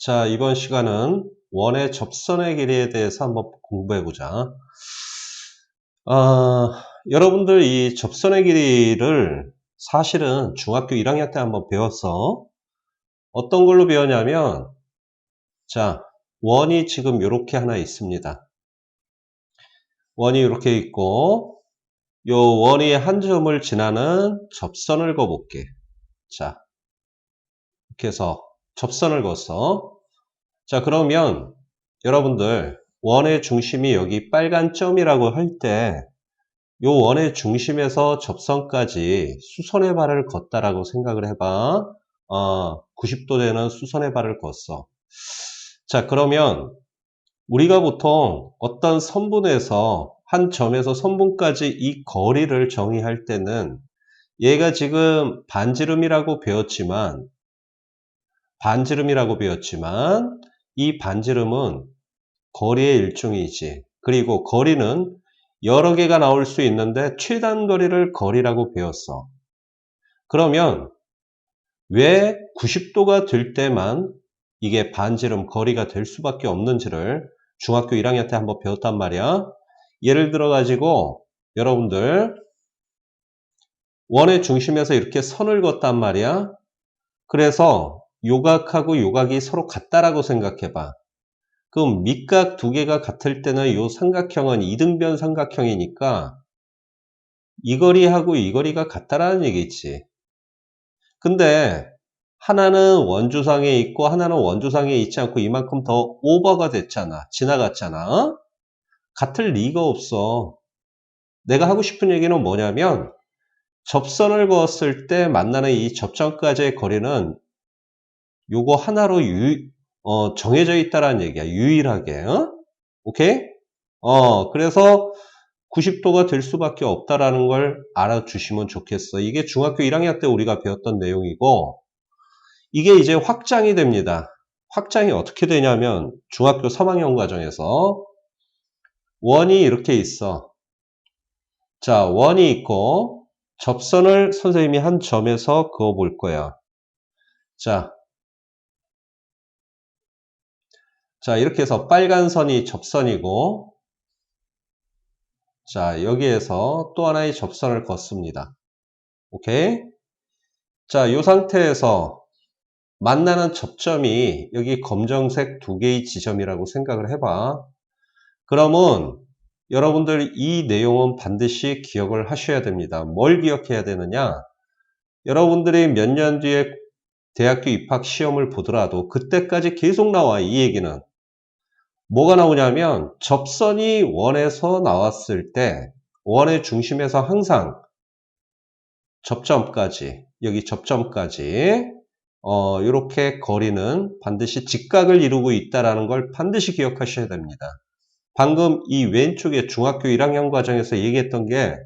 자, 이번 시간은 원의 접선의 길이에 대해서 한번 공부해보자. 여러분들 이 접선의 길이를 사실은 중학교 1학년 때 한번 배웠어. 어떤 걸로 배웠냐면, 자, 원이 지금 이렇게 하나 있습니다. 원이 이렇게 있고, 요 원이 한 점을 지나는 접선을 그어볼게. 자, 이렇게 해서 접선을 그었어. 자, 그러면 여러분들 원의 중심이 여기 빨간 점이라고 할 때 이 원의 중심에서 접선까지 수선의 발을 걷다라고 생각을 해봐. 90도 되는 수선의 발을 걷어. 자, 그러면 우리가 보통 어떤 선분에서 한 점에서 선분까지 이 거리를 정의할 때는 얘가 지금 반지름이라고 배웠지만 이 반지름은 거리의 일종이지. 그리고 거리는 여러 개가 나올 수 있는데 최단 거리를 거리라고 배웠어. 그러면 왜 90도가 될 때만 이게 반지름 거리가 될 수밖에 없는지를 중학교 1학년 때 한번 배웠단 말이야. 예를 들어 가지고 여러분들 원의 중심에서 이렇게 선을 그었단 말이야. 그래서 요각하고 요각이 서로 같다라고 생각해봐. 그럼 밑각 두 개가 같을 때는 이 삼각형은 이등변 삼각형이니까 이 거리하고 이 거리가 같다라는 얘기지. 근데 하나는 원주상에 있고 하나는 원주상에 있지 않고 이만큼 더 오버가 됐잖아. 지나갔잖아. 같을 리가 없어. 내가 하고 싶은 얘기는 뭐냐면 접선을 그었을 때 만나는 이 접점까지의 거리는 요거 하나로 정해져 있다라는 얘기야. 유일하게. 오케이? 그래서 90도가 될 수밖에 없다라는 걸 알아주시면 좋겠어. 이게 중학교 1학년 때 우리가 배웠던 내용이고, 이게 이제 확장이 됩니다. 확장이 어떻게 되냐면, 중학교 3학년 과정에서 원이 이렇게 있어. 자, 원이 있고, 접선을 선생님이 한 점에서 그어 볼 거야. 자, 이렇게 해서 빨간 선이 접선이고, 자, 여기에서 또 하나의 접선을 걷습니다. 오케이? 자, 이 상태에서 만나는 접점이 여기 검정색 두 개의 지점이라고 생각을 해봐. 그러면 여러분들 이 내용은 반드시 기억을 하셔야 됩니다. 뭘 기억해야 되느냐? 여러분들이 몇 년 뒤에 대학교 입학 시험을 보더라도 그때까지 계속 나와, 이 얘기는. 뭐가 나오냐면 접선이 원에서 나왔을 때 원의 중심에서 항상 접점까지, 여기 접점까지 이렇게 거리는 반드시 직각을 이루고 있다는 걸 반드시 기억하셔야 됩니다. 방금 이 왼쪽에 중학교 1학년 과정에서 얘기했던 게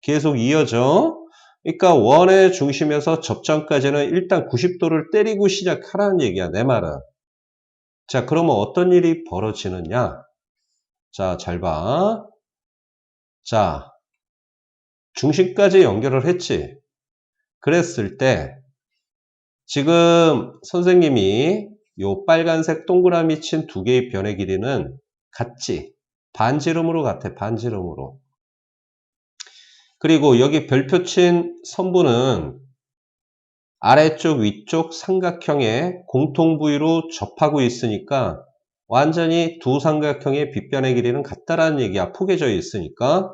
계속 이어져. 그러니까 원의 중심에서 접점까지는 일단 90도를 때리고 시작하라는 얘기야, 내 말은. 자, 그러면 어떤 일이 벌어지느냐? 자, 잘 봐. 자, 중심까지 연결을 했지. 그랬을 때 지금 선생님이 요 빨간색 동그라미 친 두 개의 변의 길이는 같지. 반지름으로 같아, 반지름으로. 그리고 여기 별표 친 선분은 아래쪽, 위쪽 삼각형의 공통 부위로 접하고 있으니까 완전히 두 삼각형의 빗변의 길이는 같다라는 얘기야. 포개져 있으니까.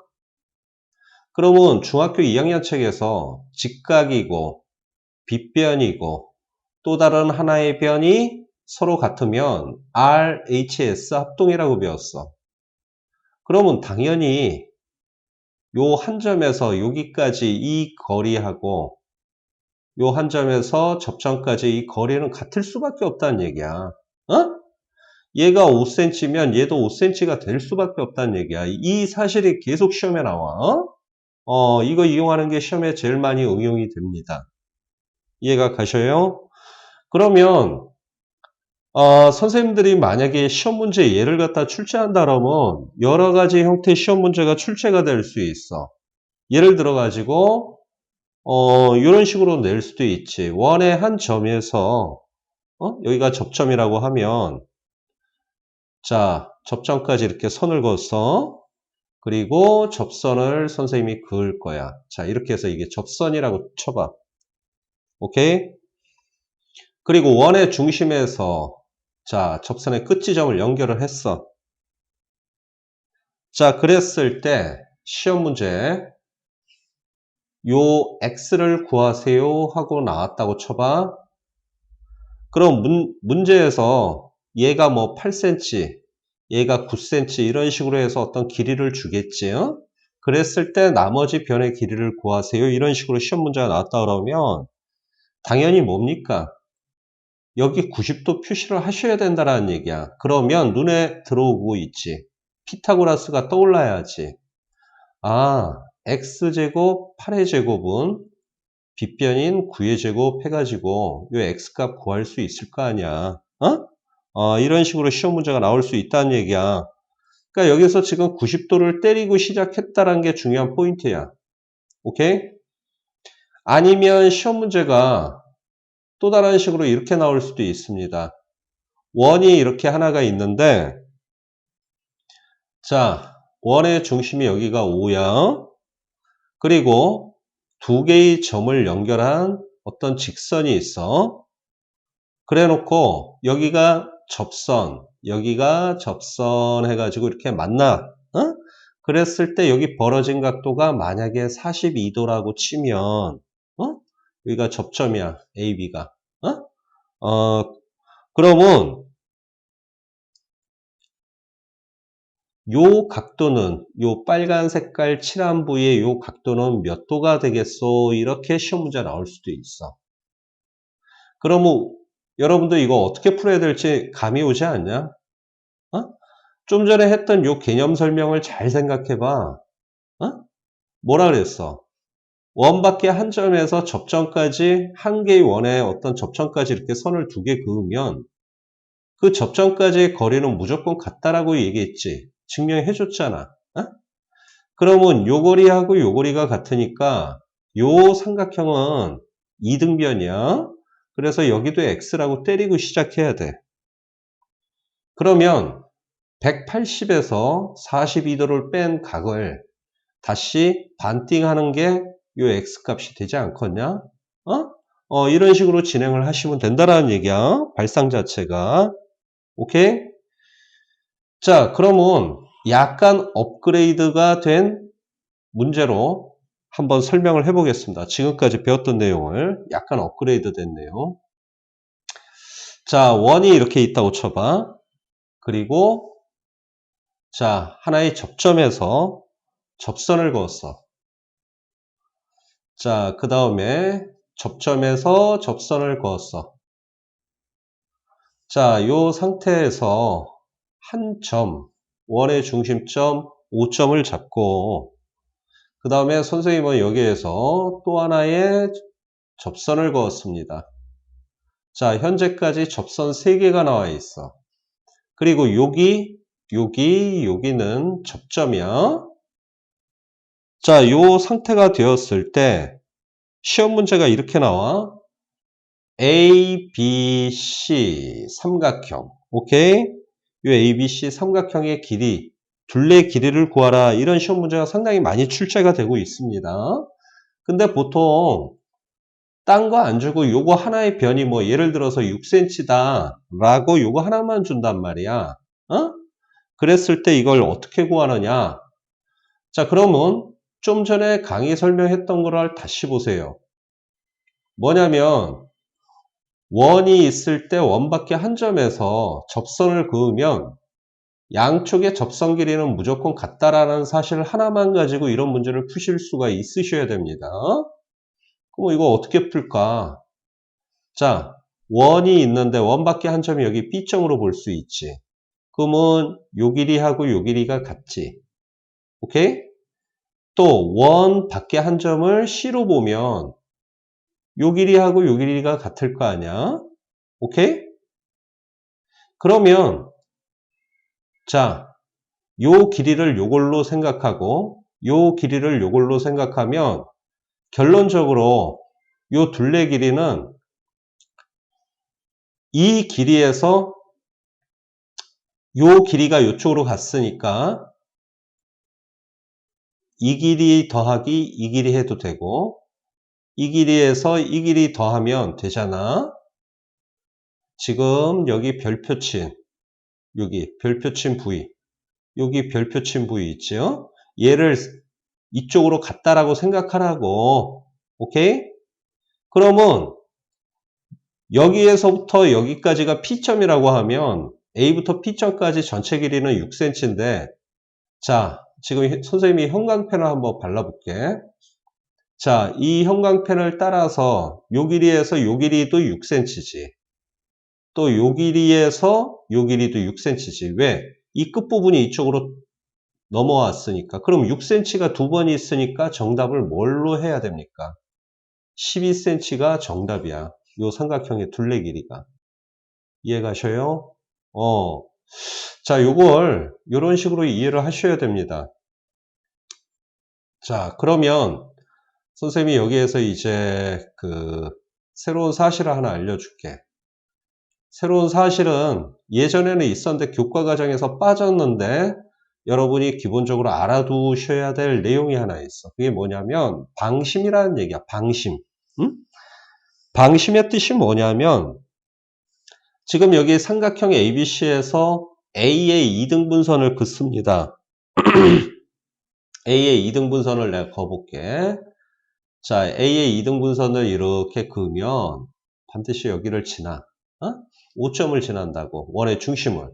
그러면 중학교 2학년 책에서 직각이고 빗변이고 또 다른 하나의 변이 서로 같으면 RHS 합동이라고 배웠어. 그러면 당연히 요 한 점에서 여기까지 이 거리하고 요 한 점에서 접점까지 이 거리는 같을 수밖에 없다는 얘기야. 얘가 5cm면 얘도 5cm가 될 수밖에 없다는 얘기야. 이 사실이 계속 시험에 나와. 이거 이용하는 게 시험에 제일 많이 응용이 됩니다. 이해가 가셔요? 그러면 선생님들이 만약에 시험 문제 예를 갖다 출제한다 그러면 여러 가지 형태의 시험 문제가 출제가 될 수 있어. 예를 들어 가지고 이런 식으로 낼 수도 있지. 원의 한 점에서 여기가 접점이라고 하면, 자, 접점까지 이렇게 선을 그었어. 그리고 접선을 선생님이 그을 거야. 자, 이렇게 해서 이게 접선이라고 쳐봐. 오케이? 그리고 원의 중심에서, 자, 접선의 끝 지점을 연결을 했어. 자, 그랬을 때, 시험 문제, 요 x를 구하세요 하고 나왔다고 쳐봐. 그럼 문제에서 얘가 뭐 8cm, 얘가 9cm 이런 식으로 해서 어떤 길이를 주겠지. 그랬을 때 나머지 변의 길이를 구하세요. 이런 식으로 시험 문제가 나왔다 그러면 당연히 뭡니까? 여기 90도 표시를 하셔야 된다는 얘기야. 그러면 눈에 들어오고 있지. 피타고라스가 떠올라야지. 아, x제곱 8의 제곱은 빗변인 9의 제곱 해가지고 요 x값 구할 수 있을 거 아니야. 이런 식으로 시험 문제가 나올 수 있다는 얘기야. 그러니까 여기서 지금 90도를 때리고 시작했다는 게 중요한 포인트야. 오케이? 아니면 시험 문제가 또 다른 식으로 이렇게 나올 수도 있습니다. 원이 이렇게 하나가 있는데, 자, 원의 중심이 여기가 5야. 그리고 두 개의 점을 연결한 어떤 직선이 있어. 그래 놓고 여기가 접선, 여기가 접선 해가지고 이렇게 만나. 그랬을 때 여기 벌어진 각도가 만약에 42도라고 치면, 여기가 접점이야, AB가. 그러면 요 각도는, 요 빨간 색깔 칠한 부위의 요 각도는 몇 도가 되겠소? 이렇게 시험 문제 나올 수도 있어. 그러면 여러분들 이거 어떻게 풀어야 될지 감이 오지 않냐? 좀 전에 했던 요 개념 설명을 잘 생각해 봐. 뭐라 그랬어? 원 밖에 한 점에서 접점까지, 한 개의 원의 어떤 접점까지 이렇게 선을 두 개 그으면 그 접점까지의 거리는 무조건 같다라고 얘기했지. 증명해 줬잖아. 그러면 요 거리하고 요 거리가 같으니까 요 삼각형은 이등변이야. 그래서 여기도 x라고 때리고 시작해야 돼. 그러면 180에서 42도를 뺀 각을 다시 반띵하는 게 요 x값이 되지 않겠냐? 이런 식으로 진행을 하시면 된다라는 얘기야. 발상 자체가. 오케이? 자, 그러면 약간 업그레이드가 된 문제로 한번 설명을 해보겠습니다. 지금까지 배웠던 내용을 약간 업그레이드 됐네요. 자, 원이 이렇게 있다고 쳐봐. 그리고 자, 하나의 접점에서 접선을 그었어. 자, 그 다음에 접점에서 접선을 그었어. 자, 요 상태에서 한 점, 원의 중심점 5점을 잡고 그 다음에 선생님은 여기에서 또 하나의 접선을 그었습니다. 자, 현재까지 접선 3개가 나와 있어. 그리고 여기는 접점이야. 자, 요 상태가 되었을 때 시험 문제가 이렇게 나와. A, B, C 삼각형. 오케이? 요 A, B, C 삼각형의 길이, 둘레 길이를 구하라. 이런 시험 문제가 상당히 많이 출제가 되고 있습니다. 근데 보통 딴 거 안 주고 요거 하나의 변이 뭐 예를 들어서 6cm다 라고 요거 하나만 준단 말이야. 그랬을 때 이걸 어떻게 구하느냐? 자, 그러면 좀 전에 강의 설명했던 거를 다시 보세요. 뭐냐면 원이 있을 때 원 밖에 한 점에서 접선을 그으면 양쪽의 접선 길이는 무조건 같다라는 사실 하나만 가지고 이런 문제를 푸실 수가 있으셔야 됩니다. 그럼 이거 어떻게 풀까? 자, 원이 있는데 원 밖에 한 점이 여기 B점으로 볼 수 있지. 그러면 요 길이하고 요 길이가 같지. 오케이? 또 원 밖에 한 점을 C로 보면 요 길이하고 요 길이가 같을 거 아니야? 오케이? 그러면 자, 요 길이를 요걸로 생각하고 요 길이를 요걸로 생각하면 결론적으로 요 둘레 길이는 이 길이에서 요 길이가 요쪽으로 갔으니까 이 길이 더하기 이 길이 해도 되고 이 길이에서 이 길이 더하면 되잖아. 지금 여기 별표 친 여기 별표 친 부위 여기 별표 친 부위 있죠? 얘를 이쪽으로 갔다라고 생각하라고. 오케이? 그러면 여기에서부터 여기까지가 P점이라고 하면 A부터 P점까지 전체 길이는 6cm인데 자, 지금 선생님이 형광펜을 한번 발라볼게. 자, 이 형광펜을 따라서 요 길이에서 요 길이도 6cm지. 또 요 길이에서 요 길이도 6cm지. 왜? 이 끝부분이 이쪽으로 넘어왔으니까. 그럼 6cm가 두 번 있으니까 정답을 뭘로 해야 됩니까? 12cm가 정답이야. 요 삼각형의 둘레 길이가. 이해가셔요? 자, 요걸 요런 식으로 이해를 하셔야 됩니다. 자, 그러면 선생님이 여기에서 이제 새로운 사실을 하나 알려줄게. 새로운 사실은 예전에는 있었는데 교과 과정에서 빠졌는데 여러분이 기본적으로 알아두셔야 될 내용이 하나 있어. 그게 뭐냐면 방심이라는 얘기야. 방심. 응? 방심의 뜻이 뭐냐면 지금 여기 삼각형 ABC에서 A의 이등분선을 긋습니다. A의 이등분선을 내가 그어볼게. 자, A의 이등분선을 이렇게 그으면 반드시 여기를 지나. 5점을 지난다고. 원의 중심을.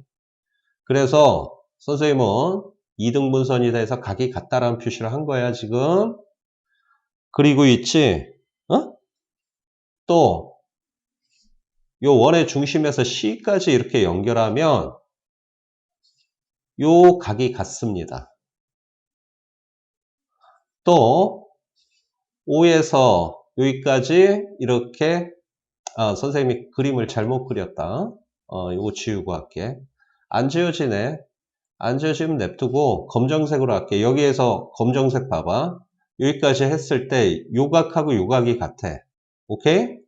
그래서 선생님은 이등분선이 돼서 각이 같다라는 표시를 한 거야, 지금. 그리고 있지. 또 요 원의 중심에서 C까지 이렇게 연결하면 요 각이 같습니다. 또 O에서 여기까지 이렇게 선생님이 그림을 잘못 그렸다. 이거 지우고 할게. 안 지워지네. 안 지워지면 냅두고 검정색으로 할게. 여기에서 검정색 봐봐. 여기까지 했을 때 요각하고 요각이 같아. 오케이?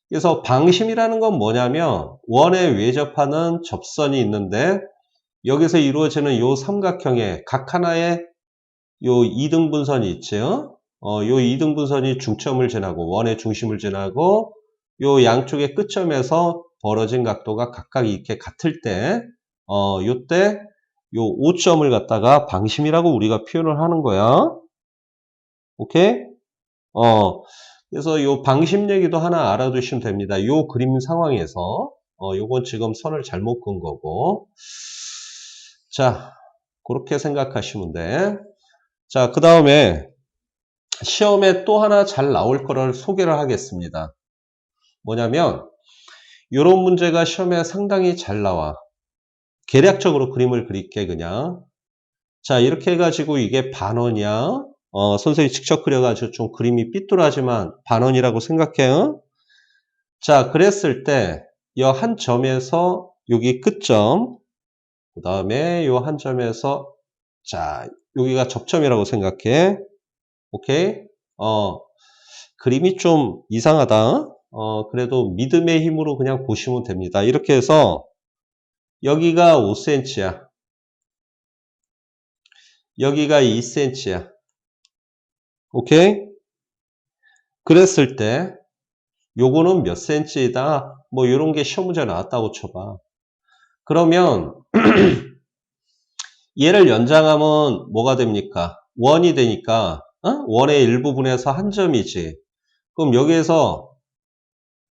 그래서 방심이라는 건 뭐냐면 원에 외접하는 접선이 있는데 여기서 이루어지는 요 삼각형의 각 하나의 요 이등분선이 있죠. 요 이등분선이 중점을 지나고 원의 중심을 지나고 요 양쪽의 끝점에서 벌어진 각도가 각각 이렇게 같을 때 요때 요 5점을 갖다가 방심이라고 우리가 표현을 하는 거야. 오케이? 그래서 요 방심 얘기도 하나 알아두시면 됩니다. 요 그림 상황에서 요건 지금 선을 잘못 긋은 거고. 자, 그렇게 생각하시면 돼. 자, 그 다음에 시험에 또 하나 잘 나올 거를 소개를 하겠습니다. 뭐냐면 요런 문제가 시험에 상당히 잘 나와. 계략적으로 그림을 그릴게 그냥. 자, 이렇게 해가지고 이게 반원이야. 선생님이 직접 그려가지고 좀 그림이 삐뚤하지만 반원이라고 생각해요. 자, 그랬을 때 이 한 점에서 여기 끝점, 그 다음에 이 한 점에서 자, 여기가 접점이라고 생각해. 오케이? 그림이 좀 이상하다. 그래도 믿음의 힘으로 그냥 보시면 됩니다. 이렇게 해서 여기가 5cm야. 여기가 2cm야. 오케이? 그랬을 때 요거는 몇 cm이다? 뭐 요런 게 시험 문제 나왔다고 쳐봐. 그러면 얘를 연장하면 뭐가 됩니까? 원이 되니까 원의 일부분에서 한 점이지. 그럼 여기에서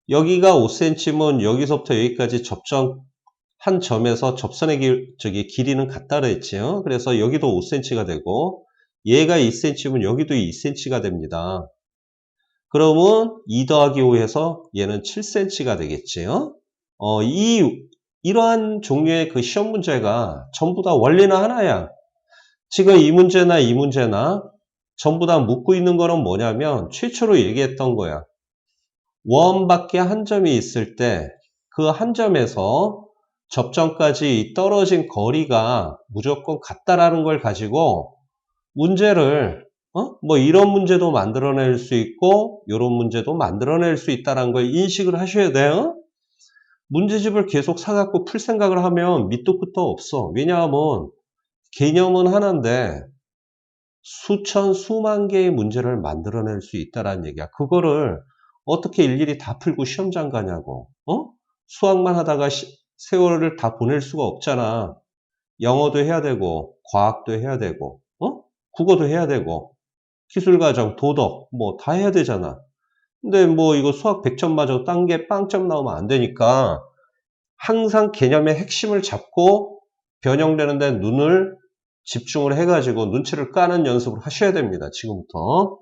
여기가 5cm면 여기서부터 여기까지 접점 한 점에서 접선의 길이는 같다 그랬지요. 그래서 여기도 5cm가 되고 얘가 2cm면 여기도 2cm가 됩니다. 그러면 2 더하기 5해서 얘는 7cm가 되겠지요. 이러한 종류의 그 시험 문제가 전부 다 원리는 하나야. 지금 이 문제나 전부 다 묻고 있는 거는 뭐냐면 최초로 얘기했던 거야. 원밖에 한 점이 있을 때 그 한 점에서 접점까지 떨어진 거리가 무조건 같다라는 걸 가지고 문제를 뭐 이런 문제도 만들어낼 수 있고 이런 문제도 만들어낼 수 있다는 걸 인식을 하셔야 돼요. 문제집을 계속 사갖고 풀 생각을 하면 밑도 끝도 없어. 왜냐하면 개념은 하나인데 수천, 수만 개의 문제를 만들어낼 수 있다라는 얘기야. 그거를 어떻게 일일이 다 풀고 시험장 가냐고. 어? 수학만 하다가 세월을 다 보낼 수가 없잖아. 영어도 해야 되고, 과학도 해야 되고, 국어도 해야 되고, 기술과정, 도덕, 뭐 다 해야 되잖아. 근데 뭐 이거 수학 100점 맞아도 딴 게 빵점 나오면 안 되니까 항상 개념의 핵심을 잡고 변형되는 데 눈을 집중을 해가지고 눈치를 까는 연습을 하셔야 됩니다. 지금부터.